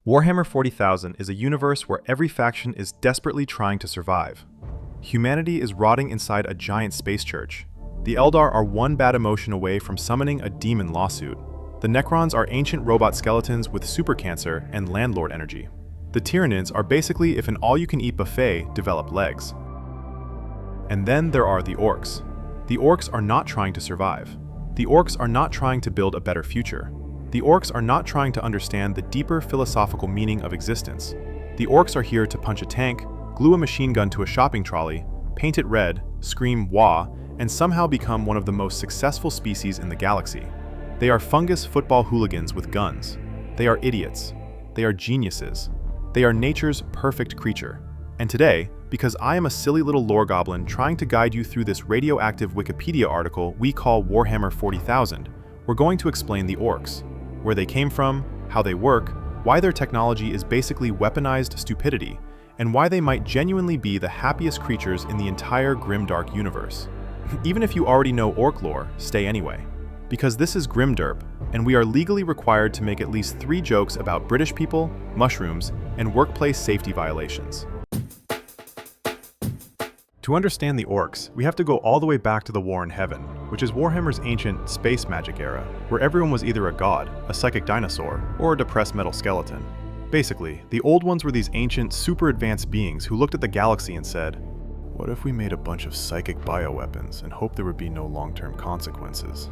Warhammer 40,000 is a universe where every faction is desperately trying to survive. Humanity is rotting inside a giant space church. The Eldar are one bad emotion away from summoning a demon lawsuit. The Necrons are ancient robot skeletons with super cancer and landlord energy. The Tyranids are basically if an all-you-can-eat buffet developed legs. And then there are the Orks. The Orks are not trying to survive. The Orks are not trying to build a better future. The Orks are not trying to understand the deeper philosophical meaning of existence. The Orks are here to punch a tank, glue a machine gun to a shopping trolley, paint it red, scream Waaagh, and somehow become one of the most successful species in the galaxy. They are fungus football hooligans with guns. They are idiots. They are geniuses. They are nature's perfect creature. And today, because I am a silly little lore goblin trying to guide you through this radioactive Wikipedia article we call Warhammer 40,000, we're going to explain the Orks, where they came from, how they work, why their technology is basically weaponized stupidity, and why they might genuinely be the happiest creatures in the entire Grimdark universe. Even if you already know Ork lore, stay anyway. Because this is GrimDerp, and we are legally required to make at least 3 jokes about British people, mushrooms, and workplace safety violations. To understand the Orks, we have to go all the way back to the War in Heaven, which is Warhammer's ancient space magic era, where everyone was either a god, a psychic dinosaur, or a depressed metal skeleton. Basically, the old ones were these ancient, super advanced beings who looked at the galaxy and said, "What if we made a bunch of psychic bioweapons and hoped there would be no long-term consequences?"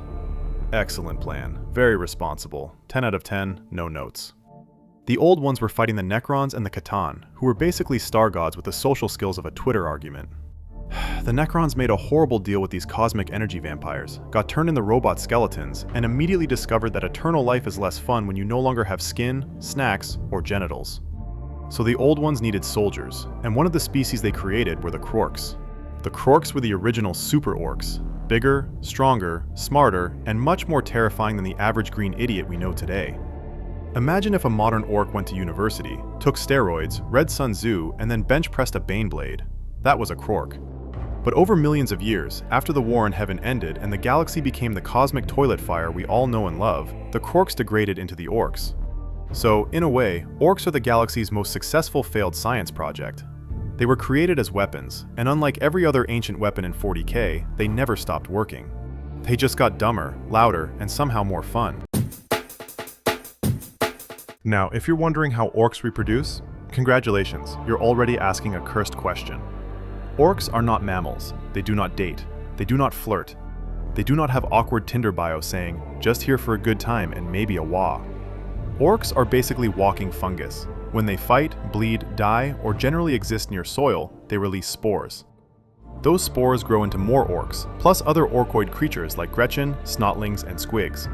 Excellent plan, very responsible, 10 out of 10, no notes. The old ones were fighting the Necrons and the Catan, who were basically star gods with the social skills of a Twitter argument. The Necrons made a horrible deal with these cosmic energy vampires, got turned into robot skeletons, and immediately discovered that eternal life is less fun when you no longer have skin, snacks, or genitals. So the old ones needed soldiers, and one of the species they created were the Orks. The Orks were the original super orcs, bigger, stronger, smarter, and much more terrifying than the average green idiot we know today. Imagine if a modern orc went to university, took steroids, read Sun Tzu, and then bench pressed a Baneblade. That was a Ork. But over millions of years, after the War in Heaven ended and the galaxy became the cosmic toilet fire we all know and love, the Orks degraded into the Orks. So, in a way, Orks are the galaxy's most successful failed science project. They were created as weapons, and unlike every other ancient weapon in 40k, they never stopped working. They just got dumber, louder, and somehow more fun. Now, if you're wondering how Orks reproduce, congratulations, you're already asking a cursed question. Orks are not mammals. They do not date. They do not flirt. They do not have awkward Tinder bios saying, "just here for a good time and maybe a Waaagh." Orks are basically walking fungus. When they fight, bleed, die, or generally exist near soil, they release spores. Those spores grow into more orks, plus other orkoid creatures like Gretchen, snotlings, and squigs.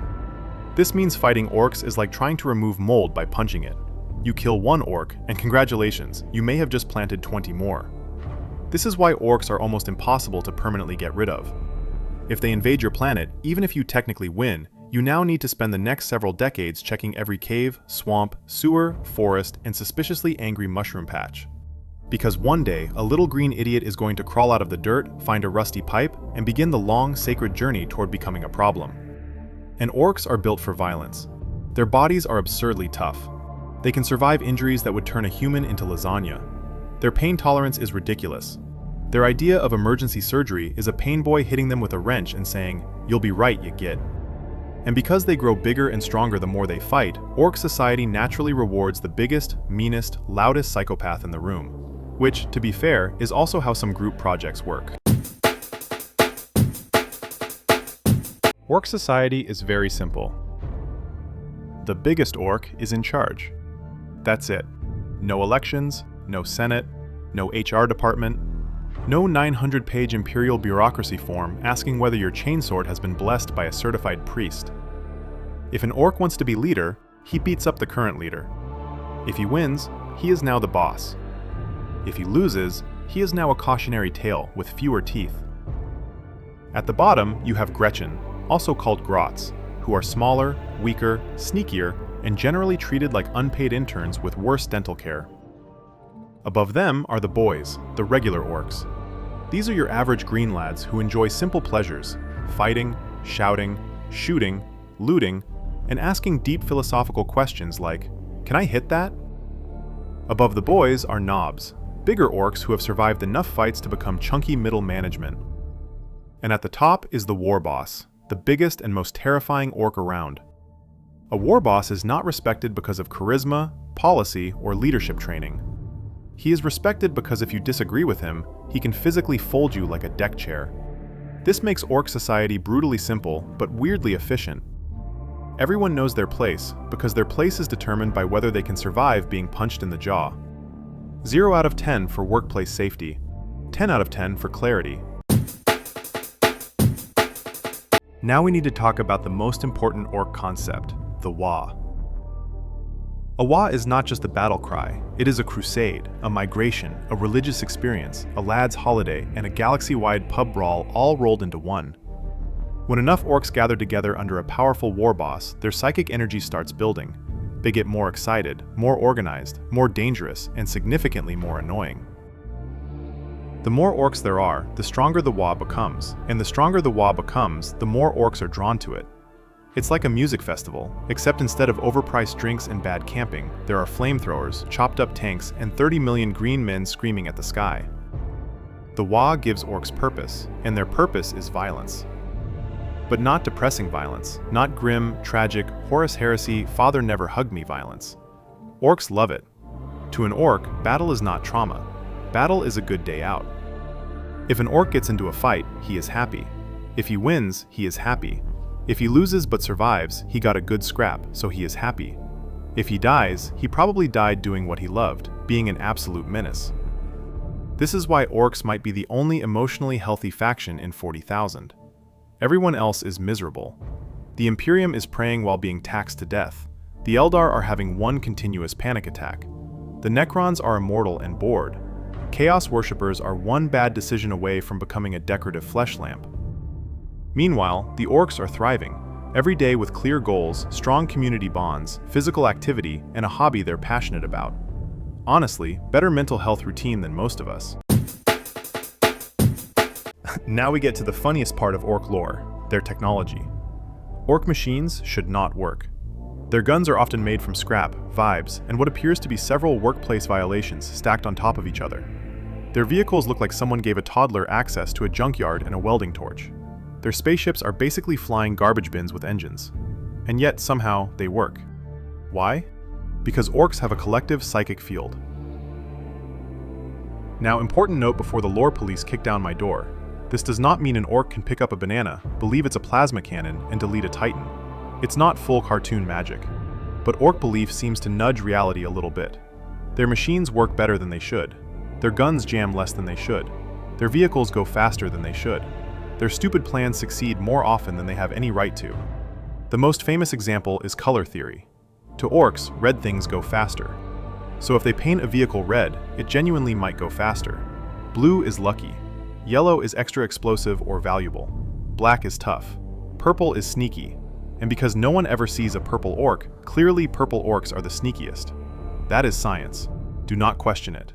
This means fighting orks is like trying to remove mold by punching it. You kill one ork, and congratulations, you may have just planted 20 more. This is why orks are almost impossible to permanently get rid of. If they invade your planet, even if you technically win, you now need to spend the next several decades checking every cave, swamp, sewer, forest, and suspiciously angry mushroom patch. Because one day, a little green idiot is going to crawl out of the dirt, find a rusty pipe, and begin the long, sacred journey toward becoming a problem. And orks are built for violence. Their bodies are absurdly tough. They can survive injuries that would turn a human into lasagna. Their pain tolerance is ridiculous. Their idea of emergency surgery is a pain boy hitting them with a wrench and saying, "You'll be right, you git." And because they grow bigger and stronger the more they fight, orc society naturally rewards the biggest, meanest, loudest psychopath in the room. Which, to be fair, is also how some group projects work. Orc society is very simple. The biggest orc is in charge. That's it. No elections, no senate, no HR department, no 900-page imperial bureaucracy form asking whether your chainsword has been blessed by a certified priest. If an orc wants to be leader, he beats up the current leader. If he wins, he is now the boss. If he loses, he is now a cautionary tale with fewer teeth. At the bottom, you have Gretchen, also called grots, who are smaller, weaker, sneakier, and generally treated like unpaid interns with worse dental care. Above them are the boys, the regular orcs. These are your average green lads who enjoy simple pleasures, fighting, shouting, shooting, looting, and asking deep philosophical questions like, "Can I hit that?" Above the boys are knobs, bigger orcs who have survived enough fights to become chunky middle management. And at the top is the war boss, the biggest and most terrifying orc around. A war boss is not respected because of charisma, policy, or leadership training. He is respected because if you disagree with him, he can physically fold you like a deck chair. This makes orc society brutally simple, but weirdly efficient. Everyone knows their place, because their place is determined by whether they can survive being punched in the jaw. 0 out of 10 for workplace safety, 10 out of 10 for clarity. Now we need to talk about the most important orc concept, the Waaagh. A Waaagh is not just a battle cry, it is a crusade, a migration, a religious experience, a lad's holiday, and a galaxy-wide pub brawl all rolled into one. When enough orcs gather together under a powerful war boss, their psychic energy starts building. They get more excited, more organized, more dangerous, and significantly more annoying. The more orcs there are, the stronger the Waaagh becomes, and the stronger the Waaagh becomes, the more orcs are drawn to it. It's like a music festival, except instead of overpriced drinks and bad camping, there are flamethrowers, chopped up tanks, and 30 million green men screaming at the sky. The Waaagh gives orcs purpose, and their purpose is violence. But not depressing violence, not grim, tragic, Horus Heresy, father never hugged me violence. Orcs love it. To an orc, battle is not trauma. Battle is a good day out. If an orc gets into a fight, he is happy. If he wins, he is happy. If he loses but survives, he got a good scrap, so he is happy. If he dies, he probably died doing what he loved, being an absolute menace. This is why orcs might be the only emotionally healthy faction in 40,000. Everyone else is miserable. The Imperium is praying while being taxed to death. The Eldar are having one continuous panic attack. The Necrons are immortal and bored. Chaos worshippers are one bad decision away from becoming a decorative flesh lamp. Meanwhile, the orcs are thriving, every day with clear goals, strong community bonds, physical activity, and a hobby they're passionate about. Honestly, better mental health routine than most of us. Now we get to the funniest part of orc lore, their technology. Orc machines should not work. Their guns are often made from scrap, vibes, and what appears to be several workplace violations stacked on top of each other. Their vehicles look like someone gave a toddler access to a junkyard and a welding torch. Their spaceships are basically flying garbage bins with engines. And yet, somehow, they work. Why? Because orcs have a collective psychic field. Now, important note before the lore police kick down my door. This does not mean an orc can pick up a banana, believe it's a plasma cannon, and delete a titan. It's not full cartoon magic. But orc belief seems to nudge reality a little bit. Their machines work better than they should. Their guns jam less than they should. Their vehicles go faster than they should. Their stupid plans succeed more often than they have any right to. The most famous example is color theory. To orcs, red things go faster. So if they paint a vehicle red, it genuinely might go faster. Blue is lucky. Yellow is extra explosive or valuable. Black is tough. Purple is sneaky. And because no one ever sees a purple orc, clearly purple orcs are the sneakiest. That is science. Do not question it.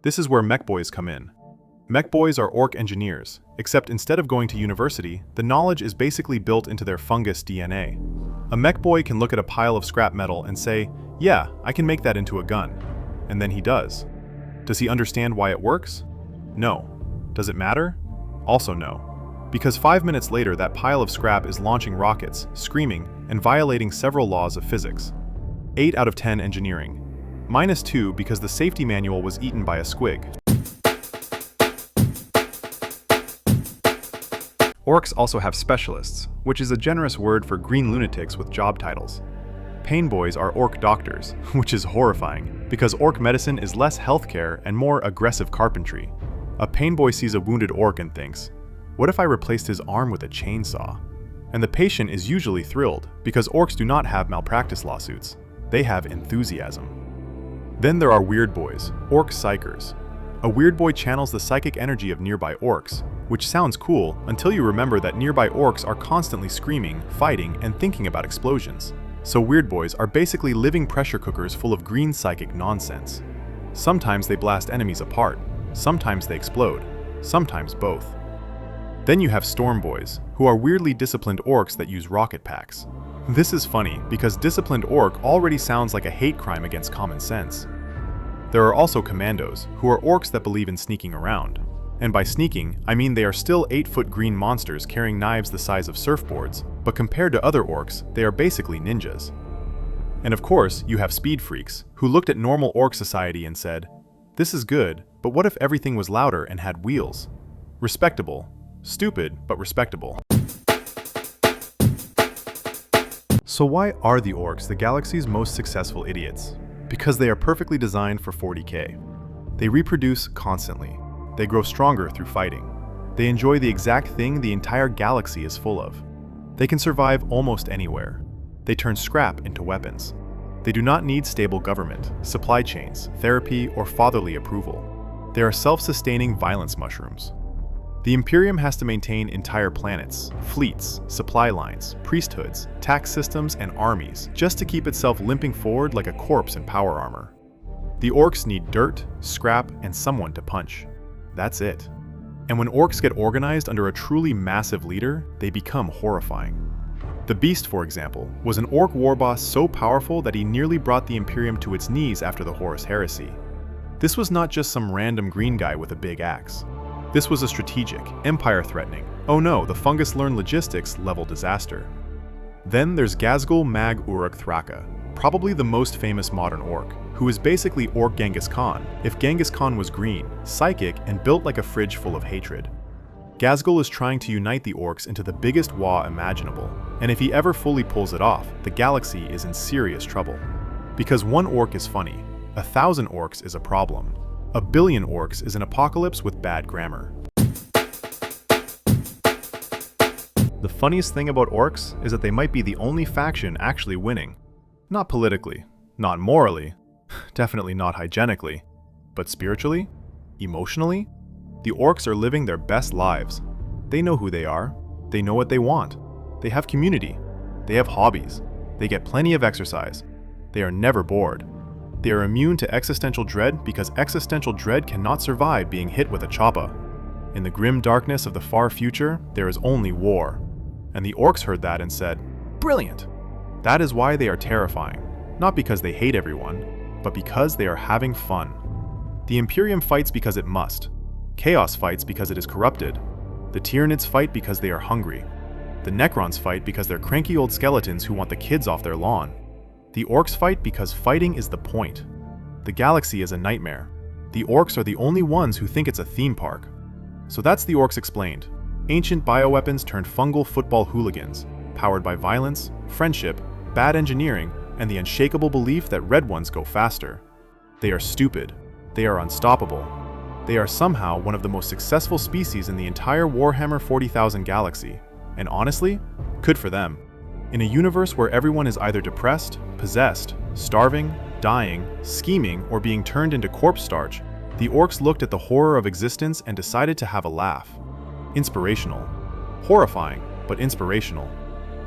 This is where mech boys come in. Mech boys are orc engineers, except instead of going to university, the knowledge is basically built into their fungus DNA. A mech boy can look at a pile of scrap metal and say, yeah, I can make that into a gun. And then he does. Does he understand why it works? No. Does it matter? Also no. Because 5 minutes later that pile of scrap is launching rockets, screaming, and violating several laws of physics. 8 out of 10 engineering. -2 because the safety manual was eaten by a squig. Orcs also have specialists, which is a generous word for green lunatics with job titles. Pain boys are orc doctors, which is horrifying, because orc medicine is less healthcare and more aggressive carpentry. A pain boy sees a wounded orc and thinks, what if I replaced his arm with a chainsaw? And the patient is usually thrilled, because orcs do not have malpractice lawsuits. They have enthusiasm. Then there are weird boys, orc psychers. A weird boy channels the psychic energy of nearby orcs, which sounds cool until you remember that nearby orcs are constantly screaming, fighting, and thinking about explosions. So weird boys are basically living pressure cookers full of green psychic nonsense. Sometimes they blast enemies apart, sometimes they explode, sometimes both. Then you have storm boys, who are weirdly disciplined orcs that use rocket packs. This is funny because disciplined orc already sounds like a hate crime against common sense. There are also commandos, who are orcs that believe in sneaking around. And by sneaking, I mean they are still 8-foot green monsters carrying knives the size of surfboards, but compared to other orcs, they are basically ninjas. And of course, you have speed freaks, who looked at normal orc society and said, "This is good, but what if everything was louder and had wheels?" Respectable. Stupid, but respectable. So why are the orcs the galaxy's most successful idiots? Because they are perfectly designed for 40k. They reproduce constantly. They grow stronger through fighting. They enjoy the exact thing the entire galaxy is full of. They can survive almost anywhere. They turn scrap into weapons. They do not need stable government, supply chains, therapy, or fatherly approval. They are self-sustaining violence mushrooms. The Imperium has to maintain entire planets, fleets, supply lines, priesthoods, tax systems, and armies just to keep itself limping forward like a corpse in power armor. The orcs need dirt, scrap, and someone to punch. That's it. And when orcs get organized under a truly massive leader, they become horrifying. The Beast, for example, was an orc warboss so powerful that he nearly brought the Imperium to its knees after the Horus Heresy. This was not just some random green guy with a big axe. This was a strategic, empire-threatening, oh no, the fungus learned logistics level disaster. Then there's Ghazghkull Mag Uruk Thraka, probably the most famous modern orc, who is basically Orc Genghis Khan if Genghis Khan was green, psychic, and built like a fridge full of hatred. Ghazghkull is trying to unite the orcs into the biggest Waaagh imaginable, and if he ever fully pulls it off, the galaxy is in serious trouble. Because one orc is funny, 1,000 orcs is a problem. 1 billion orcs is an apocalypse with bad grammar. The funniest thing about orcs is that they might be the only faction actually winning. Not politically, not morally, definitely not hygienically, but spiritually, emotionally, the orcs are living their best lives. They know who they are, they know what they want, they have community, they have hobbies, they get plenty of exercise, they are never bored. They are immune to existential dread because existential dread cannot survive being hit with a choppa. In the grim darkness of the far future, there is only war. And the orcs heard that and said, "Brilliant!" That is why they are terrifying, not because they hate everyone, but because they are having fun. The Imperium fights because it must. Chaos fights because it is corrupted. The Tyranids fight because they are hungry. The Necrons fight because they're cranky old skeletons who want the kids off their lawn. The orcs fight because fighting is the point. The galaxy is a nightmare. The orcs are the only ones who think it's a theme park. So that's the orcs explained. Ancient bioweapons turned fungal football hooligans, powered by violence, friendship, bad engineering, and the unshakable belief that red ones go faster. They are stupid. They are unstoppable. They are somehow one of the most successful species in the entire Warhammer 40,000 galaxy. And honestly, good for them. In a universe where everyone is either depressed, possessed, starving, dying, scheming, or being turned into corpse starch, the orcs looked at the horror of existence and decided to have a laugh. Inspirational. Horrifying, but inspirational.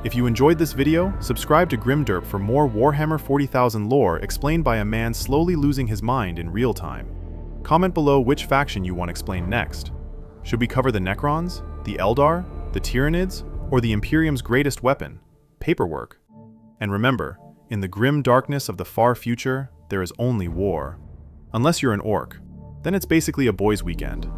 If you enjoyed this video, subscribe to GrimDerp for more Warhammer 40,000 lore explained by a man slowly losing his mind in real time. Comment below which faction you want explained next. Should we cover the Necrons, the Eldar, the Tyranids, or the Imperium's greatest weapon, paperwork? And remember, in the grim darkness of the far future, there is only war. Unless you're an orc, then it's basically a boys' weekend.